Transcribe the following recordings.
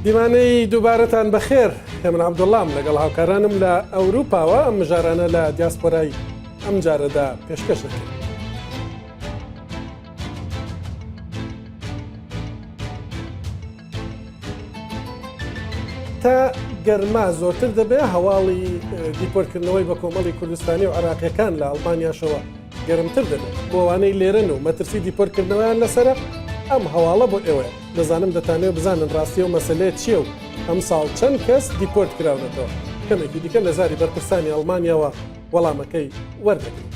دیمانەی دووبارەتان بەخێر من عەبدوڵڵام لەگەڵ هاوکارانم لە ئەوروپاوە ئەم مژارانە لە دیاسپۆرای ئەم جارەدا پێشکەش دەکەین. تا گەرما زۆرتر دەبێ هەواڵی دیپۆرتکردنەوەی بە کۆمەڵی کوردستانی و عێراقیەکان لە ئەڵمانیاشەوە گەرمتر دەبێت بۆ ئەوانەی لێرەن و مەترسی دیپۆرتکردنەوەیان لەسرە ئەم هەواڵە بۆ ئێوە دەزانم دەتانێت بزانن ڕاستی و مەسلەیە چییە و ئەم ساڵ چەند کەس دیپۆرت کراونەتەوە کەمێکی دیکە لە زاری بەرپرسانی ئەڵمانیاوە وەڵامەکەی وەردەگرن.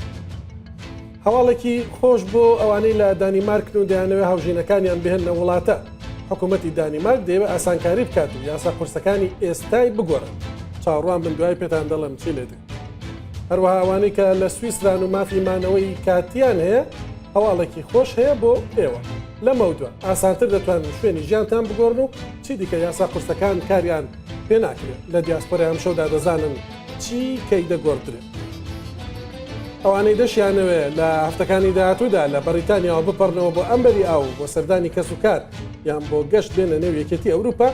هەواڵێکی خۆش بۆ ئەوانەی لە دانیمارکن و دەیانەوێت هاوژینەکانیان بهێنە وڵاتە. حکوومەتی دانیمارک دەیەوێت ئاسانکاری بکات و یاسا قورسەکانی ئێستای بگۆڕن. چاوەڕوان بن دوای پێتان دەڵێم چی لێ دێت. هەروەها ئەوانەی کە لە سویسران و مافی مانەوەی کاتیان هەیە هەواڵێکی خۆش هەیە بۆ ئێوە. لەمەودووە ئاسانتر دەتوانن شوێنی ژیانتان بگۆڕن و چی دیکە یاسا قورسەکان کاریان پێ ناکرێت. لە دیاسپۆرای ئەم شەودا دەزانن چی کەی دەگۆڕدرێت. ئەوانەی دەشیانەوێ لە هەفتەکانی داهاتوودا لە بەریتانیاوە بپەڕنەوە بۆ ئەمبەری ئاو بۆ سەردانی کەس و کار یان بۆ گەشت بێنە نێو یەکێتی ئەوروپا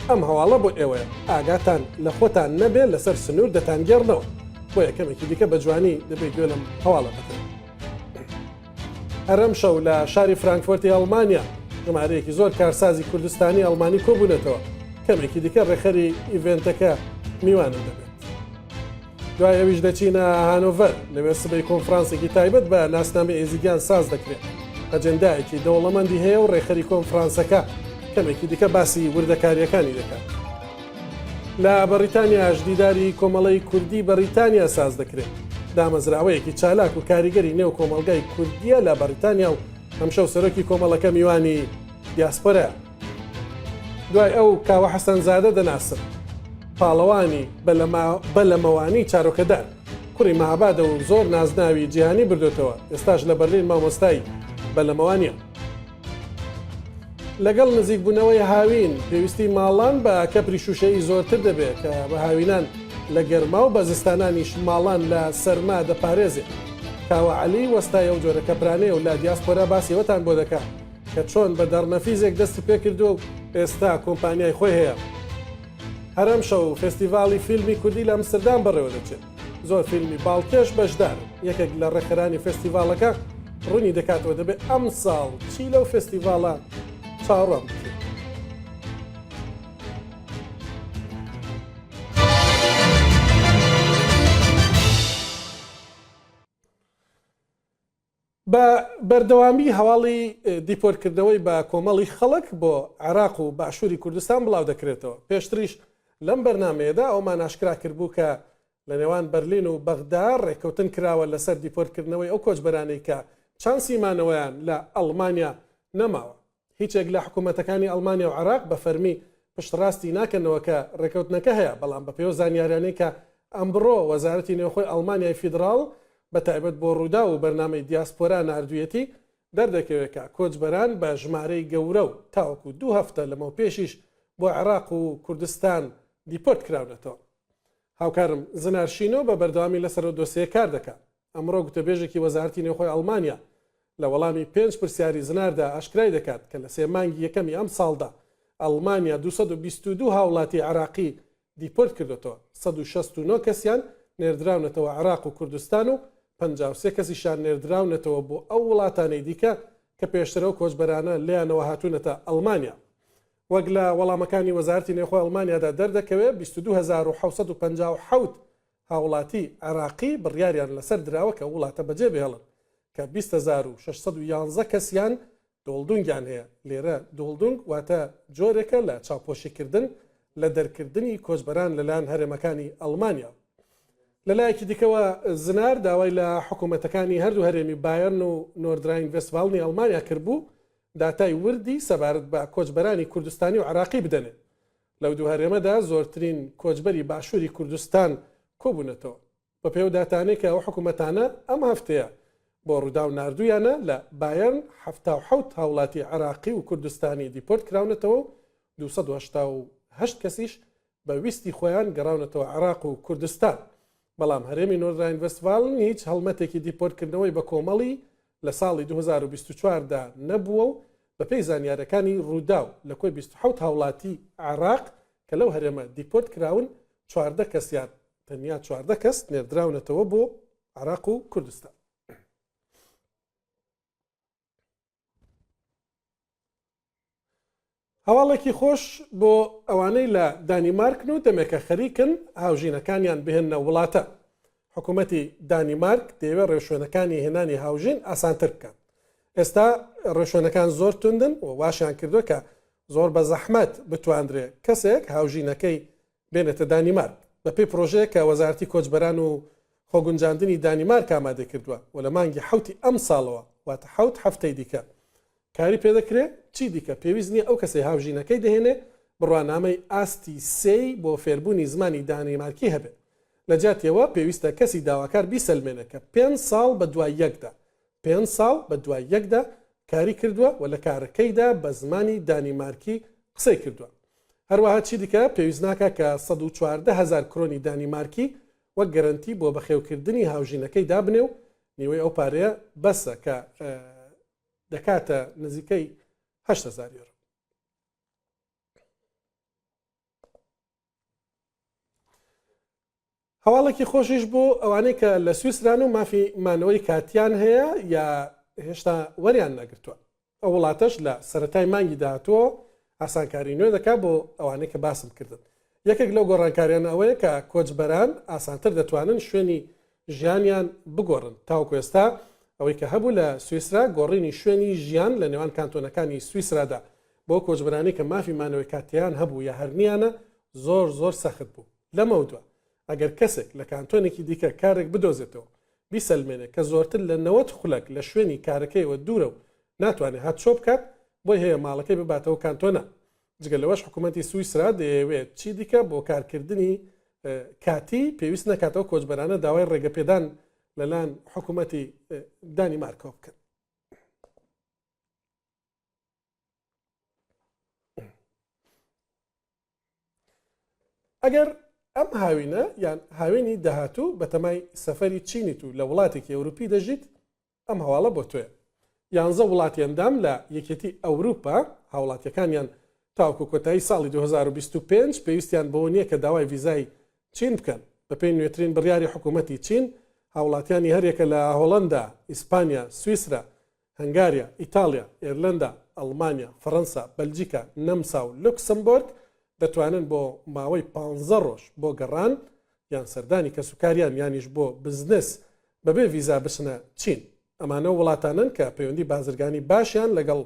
ئەم هەواڵە بۆ ئێوەیە. ئاگاتان لە خۆتان نەبێت لەسەر سنوور دەتانگەڕنەوە بۆ یەکەمێکی دیکە بە جوانی دەبێت گوێ لەم هەواڵە بکەن. هەرەم شەو لە شاری فرانکفۆرتی ئەڵمانیا ژمارەیەکی زۆر کارسازی کوردستانی ئەڵمانی کۆبوونەتەوە. کەمێکی دیکە ڕێخەری ئیڤێنتەکە میوانم دەبێت. دوای ئەویش دەچینە هانۆڤەر لەوێ سبەی کۆنفرانسێکی تایبەت بە ناسنامەی ئێزیدیان ساز دەکرێت. ئەجەندایەکی دەوڵەمەندی هەیە و ڕێخەری کۆنفرانسەکە کەمێکی دیکە باسی وردەکاریەکانی دەکات. لە بەریتانیاش دیداری کۆمەڵەی کوردی بەریتانیا ساز دەکرێت. دامەزراوەیەکی چالاک و کاریگەری نێو کۆمەلگای کوردیە لە بەریتانیا و هەمشەو سەرۆکی کۆمەڵەکە میوانی دیاسپۆرەیە. دوای ئەو کاوە حەسەنزادە دەناسن پاڵەوانی بەلەمەوانی چارۆکەدار کوڕی مەهابادە و زۆر نازناوی جیهانی بردوێتەوە. ئێستاش لە بەرلین مامۆستای بەلەمەوانیە. لەگەڵ نزیکبوونەوەی هاوین پێویستی ماڵان بە کەپری شوشەیی زۆرتر دەبێت کە بە هاوینان لە گەرما و بەزستانانیش ماڵان لە سەرما دەپارێزێت. کاوە عەلی وەستایە و جۆرە کەپرانەیە و لە دیاسپۆرا باسیەوەتان بۆ دەکات کە چۆن بە دەرنەفیزێک دەستی پێ کردووە و ئێستا کۆمپانیای خۆی هەیە. هەرەم شەو فێستیڤاڵی فیلمی کوردی لە ئەمستردام بەڕێوە دەچێت. زۆر فیلمی باڵکێش بەشدار یەکێک لە ڕێکخەرانی فێستیڤاڵەکە ڕوونی دەکاتەوە دەبێت ئەم ساڵ چی لەو فێستیڤاڵە چاوەڕوان بکرێت. بە بەردەوامی هەواڵی دیپۆرتکردنەوەی بە کۆمەڵی خەڵک بۆ عێراق و باشووری کوردستان بڵاو دەکرێتەوە. پێشتریش لەم بەرنامەیەدا ئەومان ئاشکرا کردبوو کە لە نێوان بەرلین و بەغدا ڕێکەوتن کراوە لەسەر دیپۆرتکردنەوەی ئەو کۆچبەرانەی کە چانسی مانەوەیان لە ئەڵمانیا نەماوە. هیچێک لە حکوومەتەکانی ئەڵمانیا و عێراق بە فەرمی پشتڕاستی ناکەنەوە کە ڕێکەوتنەکە هەیە، بەڵام بە پێو زانیاریانەی کە ئەمڕۆ وەزارەتی نێوخۆی ئەڵمانیای فیدراڵ بە تایبەت بۆ ڕوودا و بەرنامەی دیاسپۆرا ناردوویەتی دەردەکەوێت کە کۆچبەران بە ژمارەی گەورە و تاوەکو 2 هەفتە لەمەو پێشیش بۆ عێراق و کوردستان دیپۆرت کراونەتەوە. هاوکارم زنارشینۆ بە بەردەوامی لەسەر دۆسیە کار دەکات. ئەمڕۆ گوتەبێژێکی وەزارەتی نێوخۆی ئەڵمانیا لە وەڵامی 5 پرسیاری زناردا ئاشکرای دەکات کە لە 3 مانگی یەکەمی ئەم ساڵدا ئەڵمانیا 222 هاوڵاتی عێراقی دیپۆرت کردوێتەوە. 169 کەسیان نێردراونەتەوە عێراق و کوردستان و 53 کەسیشان نێردراونەتەوە بۆ ئەو وڵاتانەی دیکە کە پێشترە و کۆچبەرانە لێیانەوە هاتوونەتە ئەڵمانیا. وەک لە وەڵامەکانی وەزارەتی نێوخۆی ئەڵمانیادا دەردەکەوێت 22757 هاوڵاتی عێراقی بڕیاریان لەسەر دراوە کە وڵاتە بەجێ بهێڵن کە 20611 کەسیان دۆڵدونگیان هەیە. لێرە دۆڵدونگ واتە جۆرێکە لە چاوپۆشیکردن لە دەرکردنی کۆچبەران لەلایەن هەرێمەکانی ئەڵمانیا. لەلایەکی دیکەوە زنار داوای لە حکوومەتەکانی هەردوو هەرێمی بایەرن و نۆردراین ڤێستفالنی ئەڵمانیا کردبوو داتای وردی سەبارەت بە کۆچبەرانی کوردستانی و عێراقی بدەنێت. لەو دوو هەرێمەدا زۆرترین کۆچبەری باشووری کوردستان کۆبوونەتەوە. بە پێو داتانەی کە ئەو حکوومەتانە ئەم هەفتەیە بۆ ڕوودا و ناردوویانە لە بایەرن 77 هاوڵاتی عێراقی و کوردستانی دیپۆرت کراونەتەوە و 288 کەسیش بە ویستی خۆیان گەڕاونەتەوە عێراق و کوردستان. بەڵام هەرێمی نۆردراین ڤێستفالن هیچ هەڵمەتێکی دیپۆرتکردنەوەی بە کۆمەڵی لە ساڵی 2024دا نەبووە و بەپێی زانیارەکانی ڕووداو لە کۆی 27 هاوڵاتی عێراق کە لەو هەرێمە دیپۆرت کراون 14 کەسیان تەنیا 14 کەس نێردراونەتەوە بۆ عێراق و کوردستان. هەواڵێکی خۆش بۆ ئەوانەی لە دانیمارکن و دەمێکە خەریکن هاوژینەکانیان بهێننە وڵاتە. حکوومەتی دانیمارک دەیەوێت ڕێشوێنەکانی هێنانی هاوژین ئاسانتر بکات. ئێستا ڕێشوێنەکان زۆر توندن و واشیان کردووە کە زۆر بە زەحمەت بتواندرێ کەسێک هاوژینەکەی بێنێتە دانیمارک بەپێی پرۆژەیە کە وەزارەتی کۆچبەران و خۆگونجاندنی دانیمارک ئامادە کردووە و لە مانگی حوتی ئەم ساڵەوە واتە حوت هەفتەی دیکە کاری پێدەکرێت چی دیکە پێویست نییە ئەو کەسەی هاوژینەکەی دەهێنێ بڕوانامەی ئاستی سێی بۆ فێربوونی زمانی دانیمارکی هەبێت. لە جاتیەوە پێویستە کەسی داواکار بیسەلمێنە کە 5 ساڵ بە دوای یەکدا 5 ساڵ بە دوای یەکدا کاری کردووە و لە کارەکەیدا بە زمانی دانیمارکی قسەی کردووە. هەروەها چی دیکە پێویست ناکە کە 114,000 کرۆنی دانیمارکی وەک گەرنتی بۆ بەخێوکردنی هاوژینەکەی دابنێ و نیوەی ئەو پارەیە بەسە کە دەکاتە نزیکەی 8,000 یۆرۆ. هەواڵێکی خۆشیش بۆ ئەوانەی کە لە سویسران و مافی مانەوەی کاتیان هەیە یا هێشتا وەریان نەگرتووە. ئەو وڵاتەش لە سەرەتای مانگی داهاتووە ئاسانکاری نوێ دەکات بۆ ئەوانەی کە باسم کردن. یەکێک لەو گۆڕانکاریان ئەوەیە کە کۆچبەران ئاسانتر دەتوانن شوێنی ژیانیان بگۆڕن. تاوەکو ئێستا ئەوەی کە هەبوو لە سویسرا گۆڕینی شوێنی ژیان لە نێوان کانتۆنەکانی سویسرادا بۆ کۆچبەرانی کە مافی مانەوەی کاتیان هەبوو یا هەرنیانە زۆر سەخت بوو. لەمەوتوە ئەگەر کەسێک لە کانتۆنێکی دیکە کارێک بدۆزێتەوە بیسەلمێنێت کە زۆرتر لە 90 خولەک لە شوێنی کارەکەیەوە دوورە و ناتوانێت هاتچۆ بکات بۆی هەیە ماڵەکەی بباتەوە کانتۆنە. جگە لەوەش حکوومەتی سویسرا دەیەوێت چی دیکە بۆ کارکردنی کاتی پێویست نەکاتەوە کۆچبەرانە داوای ڕێگەپێدان لەلایەن حکوومەتی دانیمارکەوە بکەن. ئەگەر ئەم هاوینە یان هاوێنی داهاتوو بە تەمای سەفەری چینیت و لە وڵاتێکی ئەوروپی دەژیت ئەم هەواڵە بۆ تۆیە. 11 وڵاتی ئەندام لە یەکێتی ئەوروپا هاوڵاتیەکانیان تاوکو کۆتایی ساڵی 2025 پێویستیان بۆ نییە کە داوای ڤیزای چین بکەن. بەپێی نوێترین بڕیاری حکوومەتی چین هاوڵاتیانی هەرێکە لە هۆڵەندا، ئیسپانیا، سویسرا، هەنگاریا، ئیتالیا، ئێرلندا، ئەڵمانیا، فەڕەنسا، بەلجیکا، نەمسا و لوکسمبۆرگ دەتوانن بۆ ماوەی 15 ڕۆژ بۆ گەڕان یان سەردانی کەسوکاریان یانیش بۆ بزنس بەبێ ڤیزا بچنە چین. ئەمانە وڵاتانن کە پەیوەندی بازرگانی باشیان لەگەڵ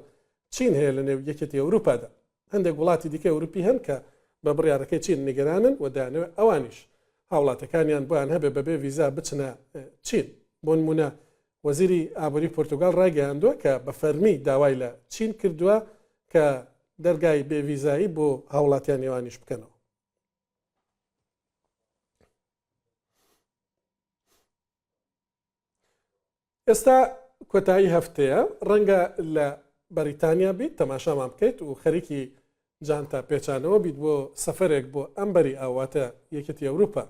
چین هەیە لە نێو یەکێتی ئەوروپادا. هەندێک وڵاتی دیکە ئەوروپی هەن کە بە بڕیارەکەی چین نیگەرانن و دایانەوێت ئەوانیش هاوڵاتەکانیان بۆیان هەبێ بەبێ ڤیزا بچنە چین. بۆ نمونە وەزیری ئابووری پۆرتوگال ڕاگەیاندووە کە بە فەرمی داوای لە چین کردووە کە دەرگای بێڤیزایی بۆ هاوڵاتیان نێوانیش بکەنەوە. ئێستا کۆتایی هەفتەیە ڕەنگە لە بەریتانیا بیت تەماشامان بکەیت و خەریکی جانتا پێچانەوە بیت بۆ سەفەرێک بۆ ئەمبەری ئاواتە یەکێتی ئەوروپا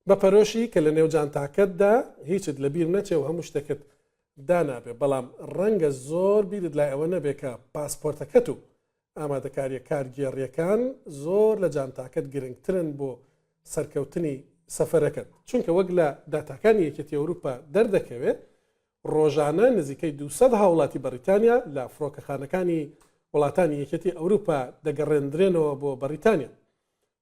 بە پەرۆشی کە لە نێو جانتاکەتدا هیچت لەبیر نەچێ و هەموو شتێکت دانابێ. بەڵام ڕەنگە زۆر بیرت لای ئەوە نەبێ کە پاسپۆرتەکەت و ئامادەکاریە کارگێڕیەکان زۆر لە جانتاکەت گرنگترن بۆ سەرکەوتنی سەفەرەکەت. چونکە وەک لە داتاکانی یەکێتی ئەوروپا دەردەکەوێت ڕۆژانە نزیکەی 200 هاوڵاتی بەریتانیا لە فڕۆکەخانەکانی وڵاتانی یەکێتی ئەوروپا دەگەڕێندرێنەوە بۆ بەریتانیا.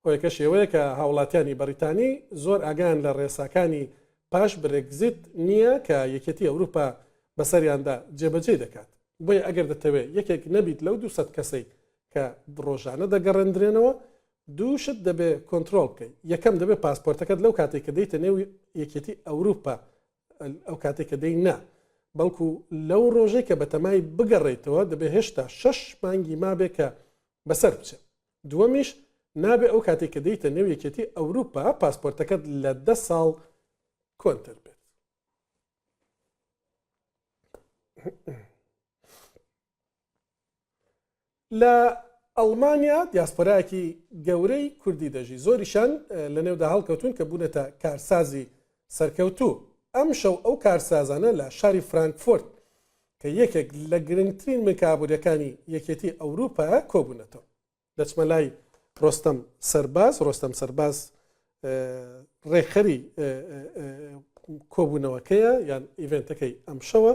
هۆیەکە شێوەیە کە هاوڵاتیانی بەریتانی زۆر ئاگان لە ڕێساکانی پاش برێگزیت نییە کە یەکێتی ئەوروپا بەسەریاندا جێبەجێ دەکات. بۆیە ئەگەر دەتەوێت یەکێک نەبیت لەو 200 کەسەی کە ڕۆژانە دەگەڕێندرێنەوە دووشت دەبێ کۆنتترۆل بکەیت. یەکەم دەبێت پاسپۆرتەکەت لەو کاتێک کە دەیتە نێو یەکێتی ئەوروپا ئەو کاتێک کە دەی نا بەڵکو لەو ڕۆژەی کە بەتەمای بگەڕێیتەوە دەبێت هێشتا 6 مانگی مابێ کە بەسەر بچێت. دووەمیش نابێ ئەو کاتێک کە دەیتە نێو یەکێتی ئەوروپا پاسپۆرتەکەت لە 10 ساڵ کۆنتر بێت. لە ئەڵمانیا دیاسپۆرایەکی گەورەی کوردی دەژی زۆریشان لە نێودا هەڵکەوتون کە بوونەتە کارسازی سەرکەوتوو. ئەم شەو ئەو کارسازانە لە شاری فرانکفۆرت کە یەکێک لە گرنگترین مکابوریەکانی یەکێتی ئەوروپا کۆبوونەتەوە. دەچمە لای ڕۆستەم سەرباز ڕێکخەری کۆبوونەوەکەیە یان ئیڤنتەکەی ئەم شەوە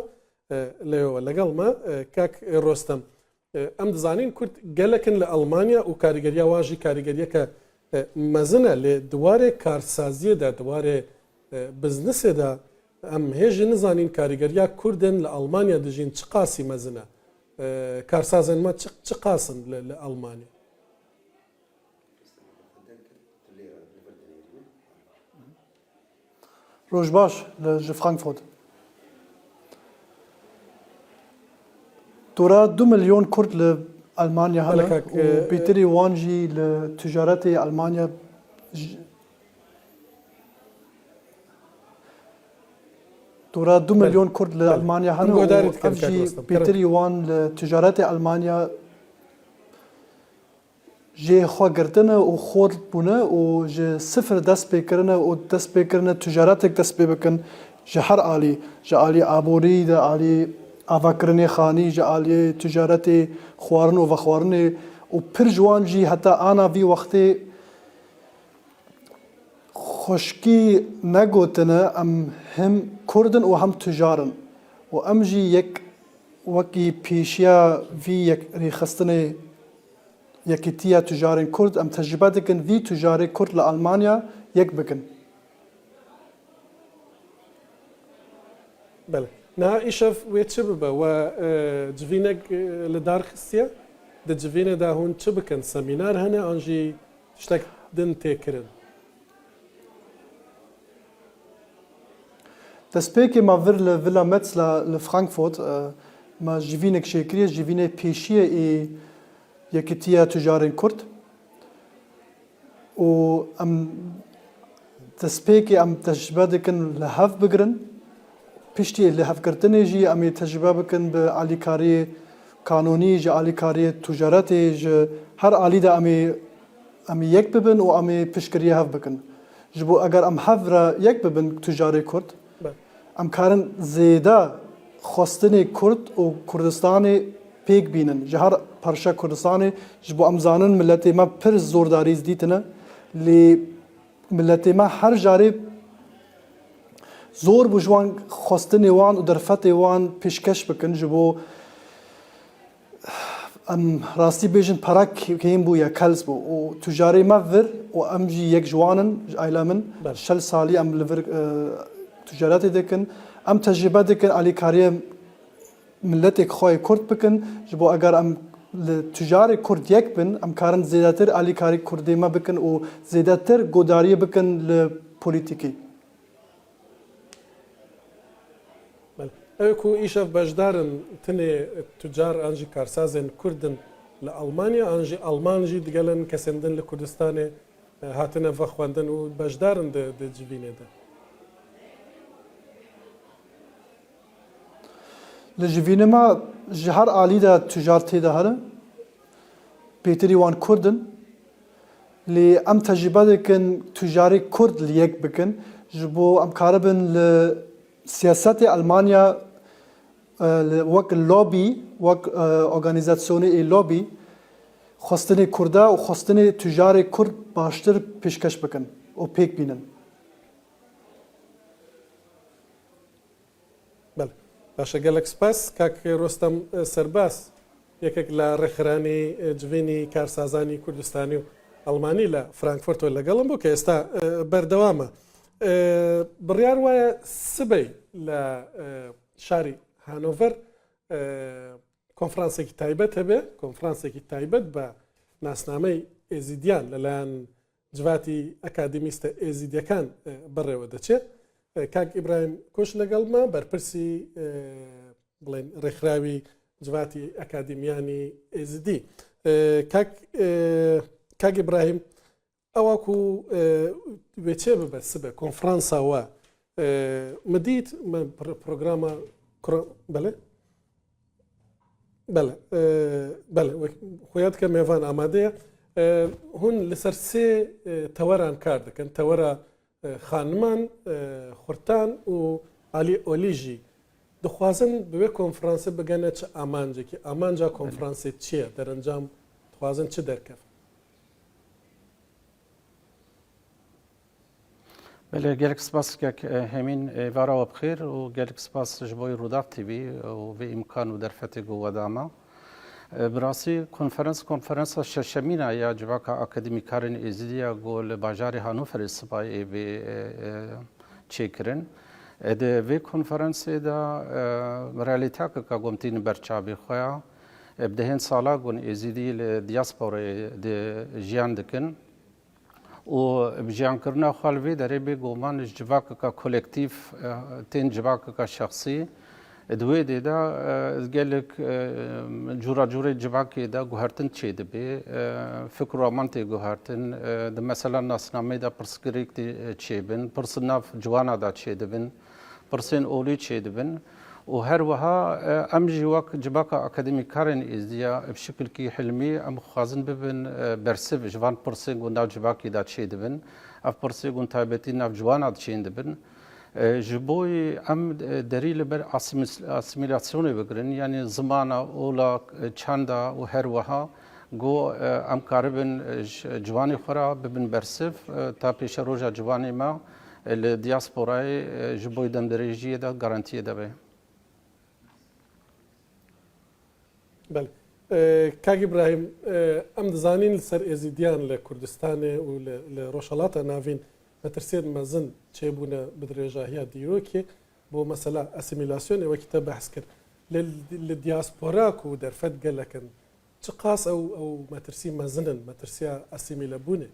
لەوێەوە لەگەڵمە. کاک ڕۆستەم، ئەم دەزانین کورد گەلەکن لە ئەڵمانیا و کاریگەریە واژی کاریگەریەکە مەزنە لێ دووارێ کارسازیەدا دووارێ بزنسێدا ئەم هێژی نزانین کاریگەریە کوردن لە ئەڵمانیا دژین چ قاسی مەزنە کارسازنمە چ قاسن لە ئەڵمانیا؟ ڕۆژ باش لە فرانکفورت دورا 2 ملیۆن کورد لە ئەلمانیا هەن و بێتری وانجی لە تجارەتی ئەلمانیا دورا 2 ملیۆن کورد لە ئەلمانیا هەن و بێتری وان لە تجارەتی ئەلمانیا جێ خواگرتنە و خۆر بوونە و ji sıfır dest pêkirine û dest pêkirine tijaretek dest pê bikin ji her alî ji alî aborî de alî avakirinê xanî ji alî tijaretê xwarin û vexwarinê û pir ji wan jî heta ana vî wextê xweşkî negotine em hem Kurdin û hem tijarin û em jî yek wekî pêşiya vî yek rêxistinê yekîtiya tijarên Kurd em tecrübe dikin vî tijarê Kurd li Almanya yek bikin. Bele. Niha îşev wê çi bibe we civînek li dar xistiye? Di civînê de hûn çi bikin? Semînar hene an jî tiştek din têkirin? Destpêkê me vir li Villa Metz li Frankfurt me jivînek şêkiriye jivînê pêşiye ê yekîtiya tijarên Kurd û em destpêkê em tecrübe dikin li hev bigirin piştî li hevgirtinê jî em ê tecrübe bikin bi alîkariyê kanûnî ji alîkariyê tijaretê ji her alî de em ê yek bibin û em ê piştgiriya hev bikin. Ji bo eger em hev re yek bibin tijarê Kurd em karin zêde xwestinê Kurd û Kurdistanê pêk bînin ji her parça Kurdistanê ji bo em zanin milletê me pir zordarî dîtine lê milletê me her jarê zor bû ji wan xwestinê wan û derfetê wan pêşkeş bikin ji bo em rastî bêjin pera kêm bû ya kels bû û tijarê me vir û em jî yek ji wan in eyla min şel salî em li vir tijaretê dikin em tecrübe dikin alîkariya milletê xwe Kurd bikin ji bo eger em li tijarê Kurd yek bin em karin zêdetir alîkarî Kurdê me bikin û zêdetir godariyê bikin li polîtîkê. Ew ku îşev beşdarin tinê tucar an jî karsazên Kurdin li Almanya an jî Alman jî digelin kesên din li Kurdistanê hatine vexwendin û beşdarin di civînê de. Li jivînê me ji her alî de tujar tê de here pêtirî wan Kurdin lê em tecrübe dikin tujarê Kurd li yek bikin ji bo em karibin li siyasetê Almanya wek lobî wek organizasyonê ê lobî xwestinê Kurda û xwestinê tujarê Kurd baştir pêşkeş bikin û pêk bînin. Başa gelek spas kak Rostam Serbas yekek la rexranî civînî karsazanî Kurdistanî û Almanî li Frankfurt lەgەڵم بوو کە ئێستا بەردەوامە. بڕیار وایە سبەی لە شاری هانۆڤەر کۆنفرانسێکی تایبەت هەبێ کۆنفرانسێکی تایبەت بە ناسنامەی ئێزیدیان لەلایەن جواتی ئەکادمیستە ئێزیدیەکان بەڕێوە دەچێت. کاک ئیبراهیم کۆش لەگەڵمە بەرپرسی بڵێن ڕێکخراوی جواتی ئەکادمیانی ئێزیدی. کاک ئیبراهیم ئەوەکو وێچێ ببە سبە کۆنفرانساوە مدیت پرۆگرامە بەڵێ بەڵێ بەڵێ خۆیان کە میێڤان ئامادەیە هون لەسەر سێ تەوەران کار دەکەن تەوەرە خانمان خورتان و عالی ئۆلیژی دخوازن بوێ کۆنفرانسە بگەنە چ ئامانجێکی ئامانجا کۆنفرانسی چییە دەرەنجام دخوازن چ دەرکەف بله gelek spas kek hemin vara ve bxir û gelek spas ji bo Rûdaw TV û vê imkan û derfetê got wedama. Bi rastî konferansa şeşemîna ya civaka akademîkarên êzidiya got li bajarê Hanûferê Sipayê vê çêkirin. Di vê konferansê de realîteka gomtîn berçavê xwe ya bi dehên sala got êzidî li diasporayê de jiyan dikin. û bi jiyankirina xwe li vê derê bê goman ji civakeka kolektif tên civakeka şexsî di wê dê de gelek cûra cûrê civakê de guhertin çê dibe fikr û aman tê guhertin di mesela nasnameyê de pirsgirêk tê çêbin pirsên nav ciwana da çêdibin pirsên olî çêdibin û her wiha em jî wek civaka akademîkarên êzdiya bi şekilkî hilmî em dixwazin bibin bersiv ji van pirsên got nav civakê da çêdibin ev pirsê got taybetî nav ciwana çên dibin ji bo em derî li ber asimilasyonê bigirin yanî zimana ola çanda û her wiha got em karibin ciwanê xwe ra bibin bersiv ta pêşa roja ciwanê me li diasporayê ji bo demdirêjiyê de garantiyê de be. بله کاک ئیبراهیم ئەم دەزانین لەسەر ئێزیدیان لە کوردستانê û لە ڕۆژهەڵاتە ناوین مەترسێت مەزن چێبوونە بدرێژاهیا دیرۆکێ بۆ مەسەلا ئەسیمیلاسیۆن ئێوەکی تە بەحث کرد لە دیاسپۆراک و دەرفەت گەلەکەن چ قاس ئەو مەترسی مەزنن مەترسیا ئەسیمیلەبوونێ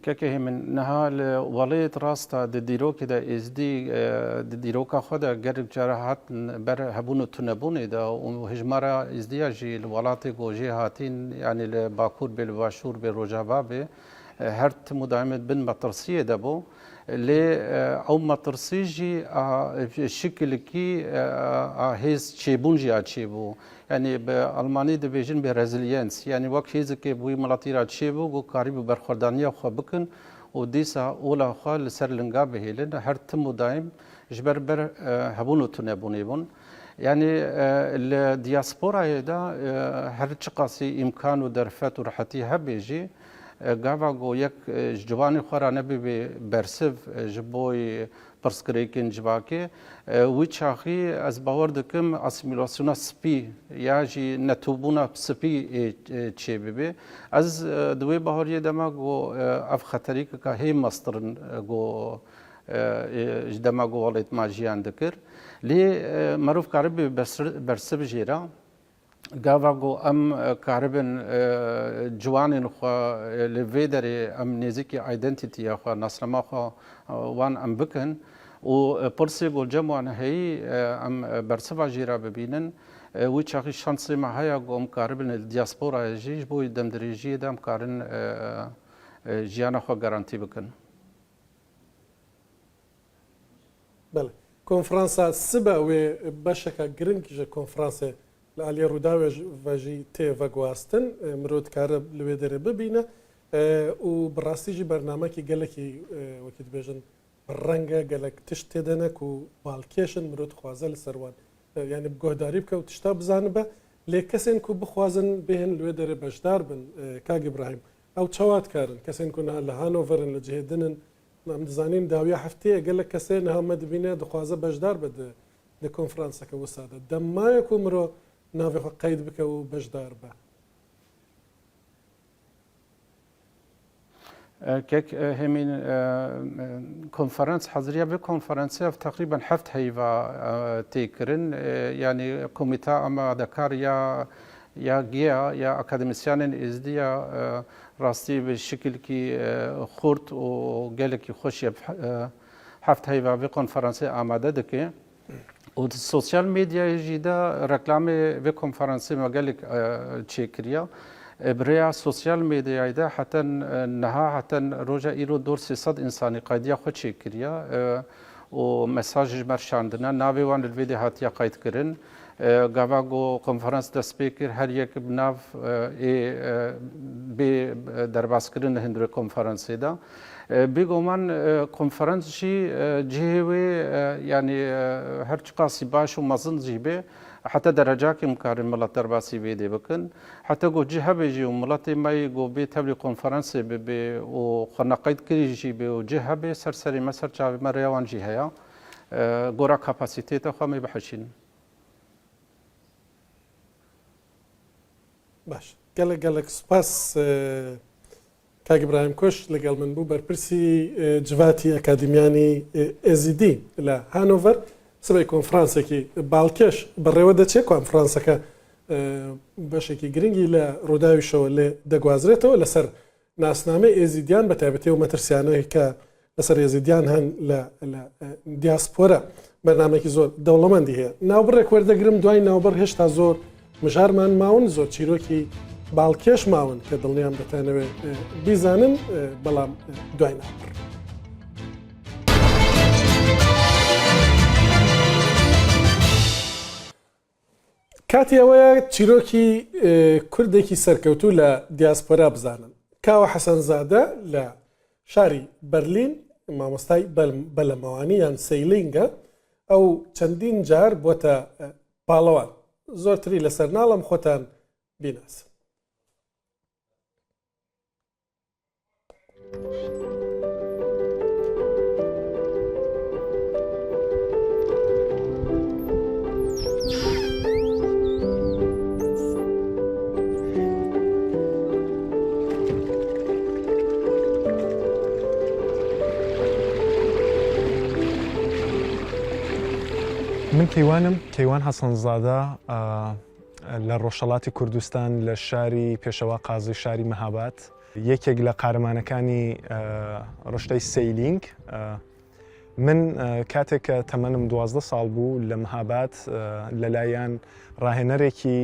کەکە من نەها لە وەڵێت ڕاستە دیرۆکی دا ئێزدی دیرۆکا خۆدا گەرک جارە هاتن بەر هەبوون و تونەبوونێدا و هژمارە ئێزدیا ژی لە وڵاتی گۆژێ هاتین یعنی لە باکوور بێ لە باشوور بێ ڕۆژاوا بێ هەر مدامت بن مەترسیە دەبوو لێ ئەو مەترسی ژی شکلکی هێز چێبوون ژی چێبوو yani bi Almanî dibêjin bê reziliyens yani wek hêzekê bûyî milatî ra çêbû got karî bi berxwedaniya xwe bikin û dîsa ola xwe li ser linga bihêlin her tim û daîm ji ber hebûn û tunebûnê bûn yani li diasporayê de her çi qasî îmkan û derfet û rehetî hebe jî gava got yek ji ciwanê xwe ra nebibe bersiv ji bo pirsgirêkên civakê wî çaxî ez bawer dikim asimilasyona spî ya jî netûbûna spî çê bibe ez di wê bahariyê de me got ev xeterîkeka hê mestirin got ji dema got welêtma jiyan dikir lê merov karibe bersiv jêra gava got em karibin ciwanên xwe li vê derê em nêzîkî identitya xwe nasnama xwe wan em bikin û pirsê got cem wan heyî em bersiva jî ra bibînin wî çaxî şansê me heye got em karibin li diasporayê jî ji bo demdirêjiyê de em karin jiyana xwe garantî bikin. بله کۆنفرانسا سبە وێ بەشێکە گرنگ ji konferansê li aliyê Rûdawê ve jî tê vegwastin mirov dikare li wê derê bibîne û bi rastî jî bernamekî gelekî wekî dibêjin renge gelek tişt têdene ku balkêşin mirov dixwaze li ser wan yani guhdarî bike û tişta bizanibe lê kesên ku bixwazin bêhên li wê derê beşdar bin Kak İbrahim ew çawa dikarin kesên ku niha li Hanoverin li cihêdinin em dizanîn dawiya hefteyê gelek kesê niha me dibîne dixwaze beşdar be di konferanseke wisa de demmaye ku mirov navê xwe qeyd bike û beşdar be kek hemîn konferans heziriya vê konferansê ev teqrîben heft heyva tê kirin yani komîta amadekar ya giya ya akademisyanên êzdiya rastî bi şekilkî xurt û gelekî xweş heft heyva vê konferansê amade dike û sosyal medyayê jî de reklamê vê konferansê me gelek çêkiriya بریا سوسیال میدیای ده حتی نها حتی روزا ایرو دور 300 انسانی قیدیا خود چه کریا و مساج مرشاندنا ناوی وان الویدی هاتیا قید کرن گاواگو کنفرانس دست پیکر هر یک بناف به درباسکرین هندر کنفرانسی دا بگو من کنفرانس جی جهوی یعنی هر چقاسی باش و مزن جیبه حتى درجات مكارم ملات درباسي بيدي بكن حتى جو جهه بيجي وملات ما يجو بي تبلي كونفرنس بي وخنا قيد كريجي بي وجهه بي سرسري مسر جاب مريوان جهه غورا كاباسيتي تا خمي بحشين باش قالك سباس كاك ابراهيم كوش لقال من بو بربرسي جواتي اكاديمياني ازيدي لا هانوفر سبەی کۆنفرانسێکی باڵکێش بەڕێوە دەچێت کۆنفرانسەکە بەشێکی گرنگی لە ڕووداویشەوە لێ دەگوازرێتەوە لەسەر ناسنامەی ئێزیدیان بە تایبەتی و مەترسیانەوەی کە لەسەر ئێزیدیان هەن لە دیاسپۆرە بەرنامێکی زۆر دەوڵەمەندی هەیە ناوبڕێک وەردەگرم دوای ناوبڕ هێشتا زۆر مژارمان ماون زۆر چیرۆکی باڵکێش ماون کە دڵنیام دەتانەوێت بیزانن بەڵام دوای ناوبڕ کاتی ئەوەیە چیرۆکی کوردێکی سەرکەوتوو لە دیاسپۆرا بزانن کاوە حەسەنزادە لە شاری بەرلین مامۆستای بەلەمەوانی یان سەیلینگە ئەو چەندین جار بۆتە پاڵەوان زۆرتری لەسەر ناڵم خۆتان بیناسن من کەیوان حەسەنزادە لە ڕۆژهەڵاتی کوردستان لە شاری پێشەوا قازی شاری مەهاباد یەکێک لە قارەمانەکانی ڕشتەی سەیلینگ من کاتێک کە تەمەنم 12 ساڵ بوو لە مەهاباد لەلایەن ڕاهێنەرێکی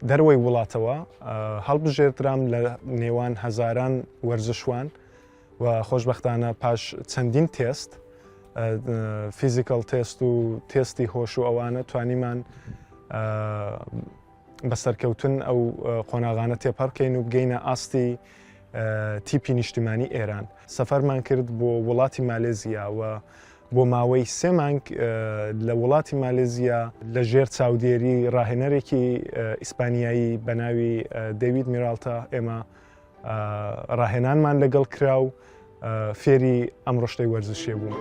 دەروەی وڵاتەوە هەڵبژێردرام لە نێوان هەزاران وەرزشوان و خۆشبەختانە پاش چەندین تێست فیزیکال تێست و تێستی هۆش و ئەوانە توانیمان بەسەرکەوتن ئەو قۆناغانە تێپەڕکەین و بگەینە ئاستی تیپی نیشتیمانی ئێران سەفەرمان کرد بۆ وڵاتی مالێزیا و بۆ ماوەی 3 مانگ لە وڵاتی مالێزیا لە ژێر چاودێری ڕاهێنەرێکی ئیسپانیایی بە ناوی دەیوید میرالتە ئێمە ڕاهێنانمان لەگەڵ کرا و فێری ئەم ڕشتەی وەرزشێ بووم.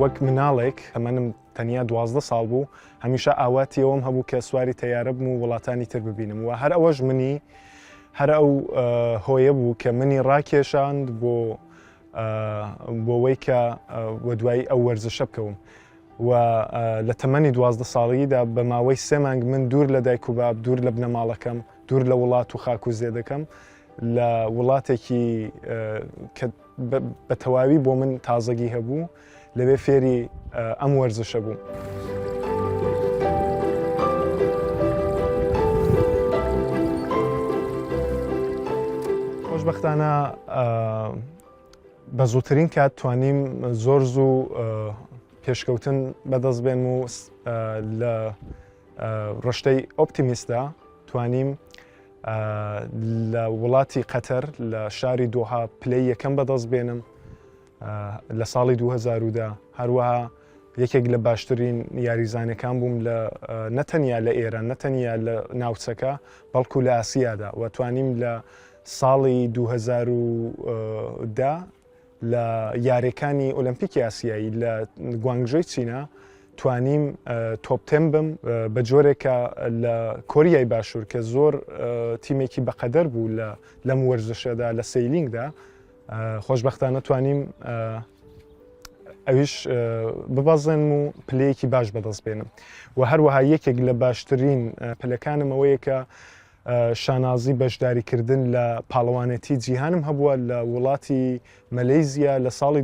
وەک مناڵێک ئەمەنم تەنیا 12 ساڵ بوو هەمیشە ئاواتیەوەم هەبوو کە سواری تەیارە بم و وڵاتانی تر ببینم و هەر ئەوەش منی هەر ئەو هۆیە بوو کە منی ڕاکێشاند بۆەوەی کە وە دوایی ئەو وەرزشە بکەوم و لە تەمەنی 12 ساڵیدا بە ماوەی 3 مانگ من دوور لە دایک و باب دوور لە بنەماڵەکەم دوور لە وڵات و خاک و زێدەکەم لە وڵاتێکی کە بە تەواوی بۆ من تازەگی هەبوو لەبێ فێری ئەم وەرزشە بوو. خۆشبەختانە بە زووترین کات توانیم زۆر زوو پێشکەوتن بەدەست بێن و لە ڕشتەی ئۆپتیمیستدا توانیم لە وڵاتی قەتەر لە شاری دۆها پلەی یەکەم بەدەست بێنم لە ساڵی 2010 هەروەها یەکێک لە باشترین یاریزانەکان بووم لە نەتەنیا لە ئێران نەتەنیا لە ناوچەکە بەڵکو لە ئاسیادا و توانیم لە ساڵی 2010 لە یاریەکانی ئۆلمپیکی ئاسیایی لە گوانگژۆی چینە توانیم تۆپ-10 بم بە جۆرێکە لە کۆریای باشوور کە زۆر تیمێکی بەقەدەر بوو لەم وەرزشەدا لە سەیلینگدا خۆشبەختانە توانیم ئەویش ببەزێنم و پلەیەکی باش بەدەست بێنم و هەروەها یەکێک لە باشترین پلەکانم ئەوەیە کە شانازی بەشداریکردن لە پاڵەوانێتی جیهانم هەبووە لە وڵاتی مەلەیزیا لە ساڵی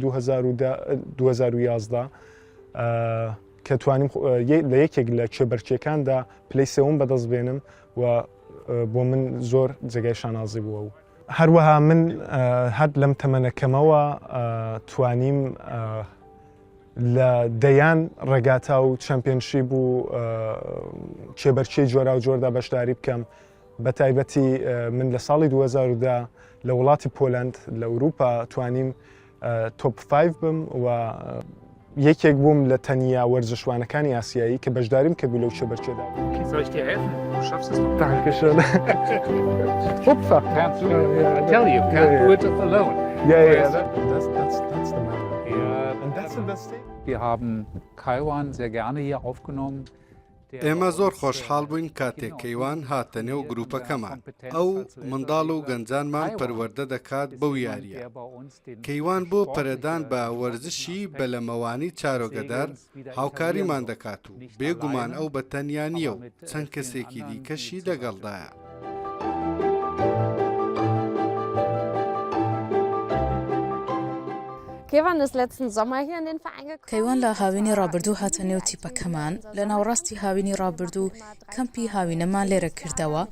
2011 کە توانیم لە یەکێک لە کێبەرچیەکاندا پلەی سێوم بەدەست بێنم و بۆ من زۆر جێگای شانازی بووە و هەروەها من هەر لەم تەمەنەکەمەوە توانیم لە دەیان ڕێگاتا و چەمپیۆنشیپ و کێبەرچی جۆرا و جۆردا بەشداری بکەم بە تایبەتی من لە ساڵی 2010 لە وڵاتی پۆلەند لە ئەوروپا توانیم تۆپ 5 بم و یەکێک بووم لە تەنیا وەرزشوانەکانی ئاسیایی کە بەشداریم کردبوو لەو کێبەرچێدا. Soll ich dir helfen? Du schaffst es doch. Dankeschön. Hopfa. Can't you? I tell you, can't do it alone. Yeah. That's the matter. Yeah, And that's the best thing. Wir haben Kaiwan sehr gerne hier aufgenommen. ئێمە زۆر خۆشحاڵ بووین کاتێک کەیوان هاتە نێو گروپەکەمان. ئەو منداڵ و گەنجانمان پەروەردە دەکات بەو یاریە. کەیوان بۆ پەرەدان بە وەرزشی بەلەمەوانی چارۆگەدار هاوکاریمان دەکات و بێگومان ئەو بە تەنیا نییە و چەند کەسێکی دیکەشی لەگەڵدایە. Kaiwan ist letzten Sommer hier in den Verein gekommen. کەیوان لە هاوینی ڕابردوو هاتە نێو تیپەکەمان لە ناوڕاستی هاوینی ڕابردوو کەمپی هاوینەمان لێرە کردەوە.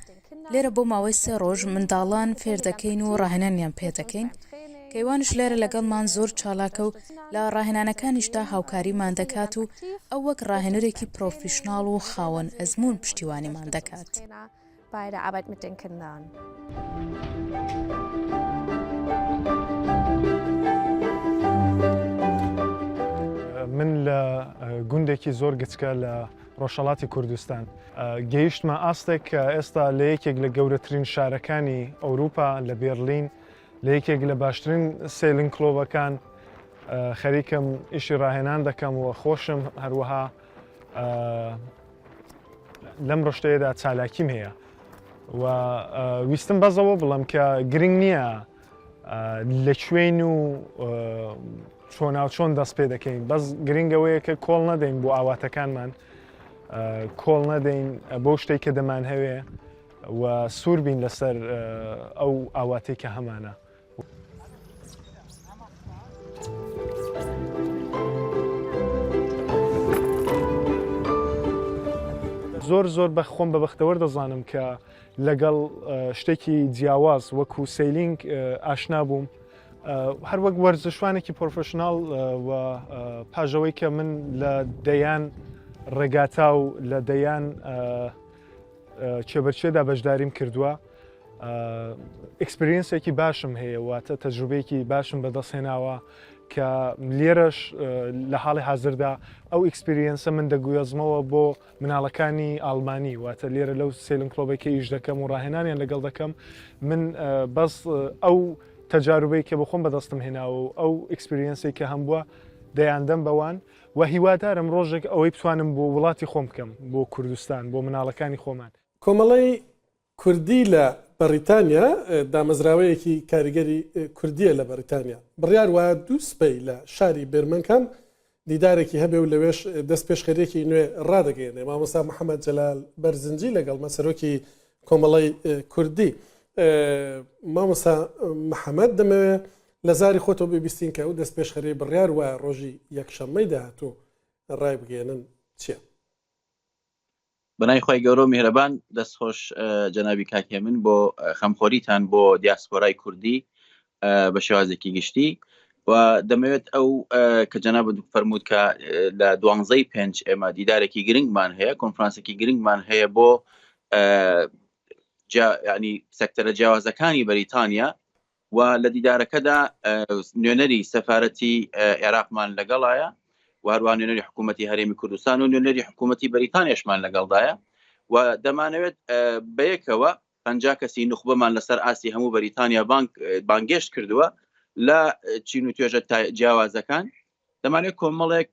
لێرە بۆ ماوەی 3 ڕۆژ منداڵان فێر دەکەین و ڕاهێنانیان پێ دەکەین. کەیوانش لێرە لەگەڵمان زۆر چالاکە و لە ڕاهێنانەکانیشدا هاوکاریمان دەکات و ئەو وەک ڕاهێنەرێکی پرۆفیشناڵ و خاوەن ئەزمون پشتیوانیمان دەکات. Bei der Arbeit mit den Kindern. من لە گوندێکی زۆر گچکە لە ڕۆژهەڵاتی کوردستان گەیشتمە ئاستێک کە ئێستا لە یەکێک لە گەورەترین شارەکانی ئەوروپا لە بێرلین لە یەکێک لە باشترین سیلینگ کلۆڤەکان خەریکم ئیشی ڕاهێنان دەکەم و خۆشم هەروەها لەم ڕۆژتەیەدا چالاکیم هەیە و ویستم بەزەوە بڵم کە گرنگ نییە لەکوێین و چۆن دەست پێ دەکەین بەس گرنگەوەیە کە کۆڵ نەدەین بۆ ئاواتەکانمان کۆڵ نەدەین بۆ شتێک کە دەمان هەوێ و سوور بین لەسەر ئەو ئاواتەی کە هەمانە. زۆر بە خۆم بە بەختەوەر دەزانم کە لەگەڵ شتێکی جیاواز وەکو سیلینگ ئاشنا بووم هەر وەک وەرزشوانێکی پرۆفشناڵ و پاژەوەی کە من لە دەیان ڕێگاتا و لە دەیان کێبەرچێدا بەشداریم کردووە ئەکسپریەنسێکی باشم هەیە واتە تەجروبەیەکی باشم بەدەستهێناوە کە لێرەش لە حاڵی حازردا ئەو ئەکسپریەنسە من دەگوێزمەوە بۆ مناڵەکانی ئاڵمانی واتە لێرە لەو سیلینگ کلۆڤێکی ئیش دەکەم و ڕاهێنانیان لەگەڵ دەکەم من بەس ئەو تەجاروبەی کە بە خۆم بەدەستم هێناوە و ئەو ئەکسپریەنسی کە هەم بووە دەیاندەم بەوان و هیوادارم ڕۆژێک ئەوەی بتوانم بۆ وڵاتی خۆم بکەم بۆ کوردستان بۆ مناڵەکانی خۆمان. کۆمەڵی کوردی لە بەریتانیا دامەزراوەیەکی کاریگەری کوردیە لە بەریتانیا بڕیار وایە دوو سبەی لە شاری بێرمەنکام دیدارێکی هەبێ و لەوێش دەست پێشخەرێکی نوێ ڕادەگەێنێ مامۆستا محەممەد جەلال بەرزنجی لەگەڵ مەسەرۆکی کۆمەڵی کوردی مامۆستا محەممەد دەمەوێت لە زاری خۆتەوە ببیستین کە ئەو دەست پێشخەرەی بڕیار وایە ڕۆژی یەکشەممەی داهاتوو ڕای بگەێنن چییە؟ بەنای خۆی گەورە و میهرەبان دەستخۆش جەنابی کاکێ من بۆ خەمخۆریتان بۆ دیاسپۆرای کوردی بە شێوازێکی گشتی و دەمەوێت ئەو کە جەناب فەرموود کە لە 12/5 ئێمە دیدارێکی گرنگمان هەیە کۆنفرانسێکی گرنگمان هەیە بۆ ینی سەکتەرە جیاوازەکانی بەریتانیا و لە دیدارەکەدا نوێنەری سەفارەتی عێراقمان لەگەڵایە و هەروان نوێنەری حکوومەتی هەرێمی کوردستان و نوێنەری حکوومەتی بەریتانیاشمان لەگەڵدایە و دەمانەوێت بەیەکەوە 50 کەسی نخبەمان لەسەر ئاسی هەموو بەریتانیا بانگێشت کردووە لە چین و توێژە جیاوازەکان دەمانێت کۆمەڵێک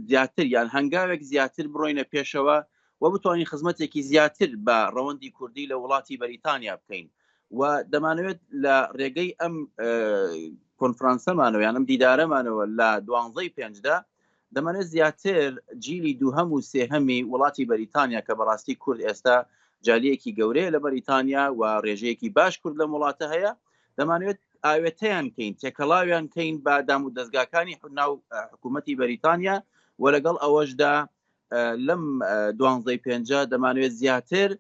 زیاتر یان هەنگاوێک زیاتر بڕۆینە پێشەوە و بتوانین خزمەتێکی زیاتر بە ڕەوەندی کوردی لە وڵاتی بەریتانیا بکەین و دەمانەوێت لە ڕێگەی ئەم کۆنفرانسەمانەوە یان ئەم دیدارەمانەوە لە 12/5دا دەمانێت زیاتر جیلی دووهەم و سێهەمی وڵاتی بەریتانیا کە بەڕاستی کورد ئێستا جالیەکی گەورەیە لە بەریتانیا و ڕێژەیەکی باش کورد لە وڵاتە هەیە دەمانوێت ئاوێتەیان کەین تێکەڵاویان کەین با دام و دەستگاکانی ناو حکوومەتی بەریتانیا و لەگەڵ ئەوەشدا لەم 12/5 دەمانوێت زیاتر